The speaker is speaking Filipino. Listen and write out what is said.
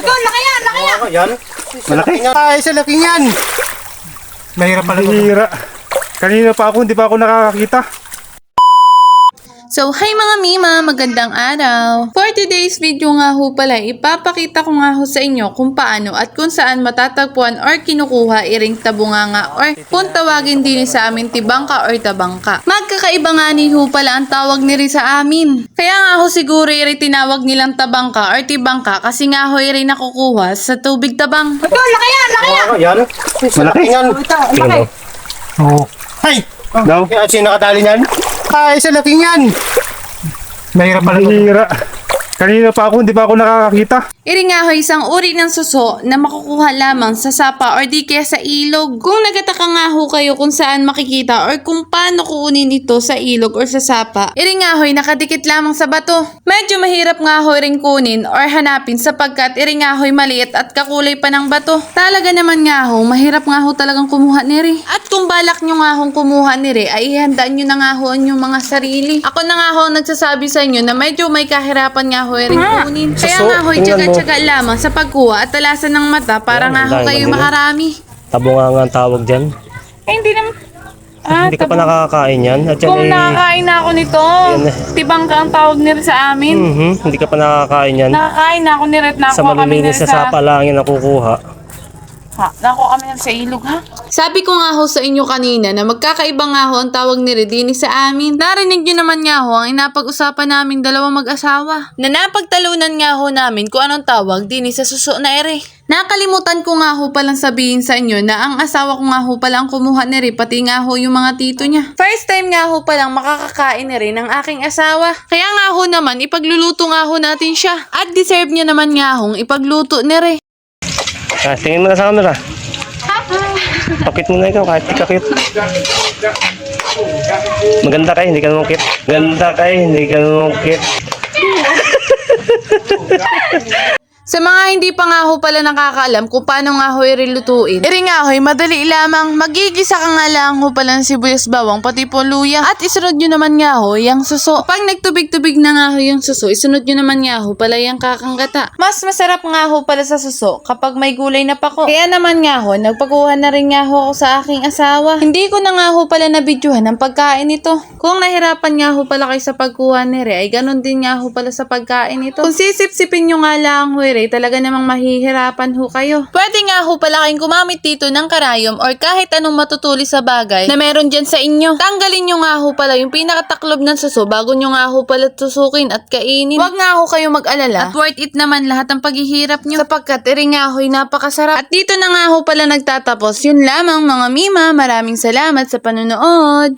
laki yan, laki yan. Yan. Malaki. Ay, sa laki yan. Mahirap pala. Hira. Kanina pa ako, hindi pa ako nakakakita. So, hi mga Mima! Magandang araw! For today's video nga ho pala, ipapakita ko nga ho sa inyo kung paano at kung saan matatagpuan or kinukuha iring tabunganga or kung tawagin din sa amin tibangka or tabangka. Magkakaiba nga ni ho pala ang tawag niri sa amin. Kaya nga ho siguro iri tinawag nilang tabangka or tibangka kasi nga ho iri nakukuha sa tubig tabang. Ito, laki yan! Laki yan! Yan. Malaki. Yan. Laki! Oo. Ay. Daw. Kaya sino nakatali yan? Ay, sa laki yan. Mahirap pala. Hira. Kanina pa ako, hindi pa ako nakakakita. Iri nga ho isang uri ng suso na makukuha lamang sa sapa or di kaya sa ilog. Kung nagataka nga ho kayo kung saan makikita or kung paano kuunin ito sa ilog or sa sapa, iri nga ho nakadikit lamang sa bato. Medyo mahirap nga ho ring kunin or hanapin sapagkat iri nga ho maliit at kakulay pa ng bato. Talaga naman nga ho, mahirap nga ho talagang kumuha niri. At kung balak nyo nga ho kumuha niri, ay ihandaan nyo na nga ho ang mga sarili. Ako na nga ho nagsasabi sa inyo na medyo may kahirapan nga ho ring kunin. Kaya nga ho, tsaga-tsaga lamang sa pagkuha at talasan ng mata para nga ho kayo makarami. Tabunganga ang tawag dyan. Eh, hindi naman. Hindi ka pa nakakakain yan. At yan Kung nakakain na ako nito, tibangka ang tawag nila sa amin. Hindi ka pa nakakain yan. Nakakain na ako niret na Sa ako kami malilinis na sapa lang yan nakukuha. Ha, nakuha kami sa ilog ha. Sabi ko nga ho sa inyo kanina na magkakaiba nga ho ang tawag ni Redini sa amin. Narinig nyo naman nga ho ang inapag-usapan naming dalawang mag-asawa. Na napagtalunan nga ho namin kung anong tawag dini sa suso na ere. Nakalimutan ko nga ho palang sabihin sa inyo na ang asawa ko nga ho palang kumuha ni Re, pati nga ho yung mga tito niya. First time nga ho palang makakakain ni Re ng aking asawa. Kaya nga ho naman ipagluluto nga ho natin siya. At deserve niya naman nga hong ipagluto ni Re. Tingin mo na sa camera. Pakit mo na ikaw kahit di ka cute. Maganda kayo, hindi ka naman cute. Maganda kayo, hindi ka naman cute. Sa mga hindi pa nga ho pala nakakaalam kung paano nga ho irilutuin, iri nga ho, madali lamang. Magigisa ka nga lang ho pala ng sibuyas bawang, pati po luya. At isunod nyo naman nga ho yung suso. Pag nagtubig-tubig na nga ho yung suso, isunod nyo naman nga ho pala yung kakanggata. Mas masarap nga ho pala sa suso kapag may gulay na pako. Kaya naman nga ho, nagpakuha na rin nga ho ako sa aking asawa. Hindi ko na nga ho pala nabidyohan ang pagkain nito. Kung nahirapan nga ho pala kayo sa pagkuha ni Re, ay ganun din nga ho pala sa pagkain nito. Kung sisip-sipin nyo nga lang ho Re, talaga namang mahihirapan ho kayo. Pwede nga ho pala kayong gumamit dito ng karayom or kahit anong matutuli sa bagay na meron dyan sa inyo. Tanggalin nyo nga ho pala yung pinakataklob ng suso bago nyo nga ho pala tusukin at kainin. Huwag nga ho kayo mag-alala at worth it naman lahat ng paghihirap nyo sapagkat iri nga ho'y napakasarap. At dito na nga ho pala nagtatapos. Yun lamang mga Mima, maraming salamat sa panunood.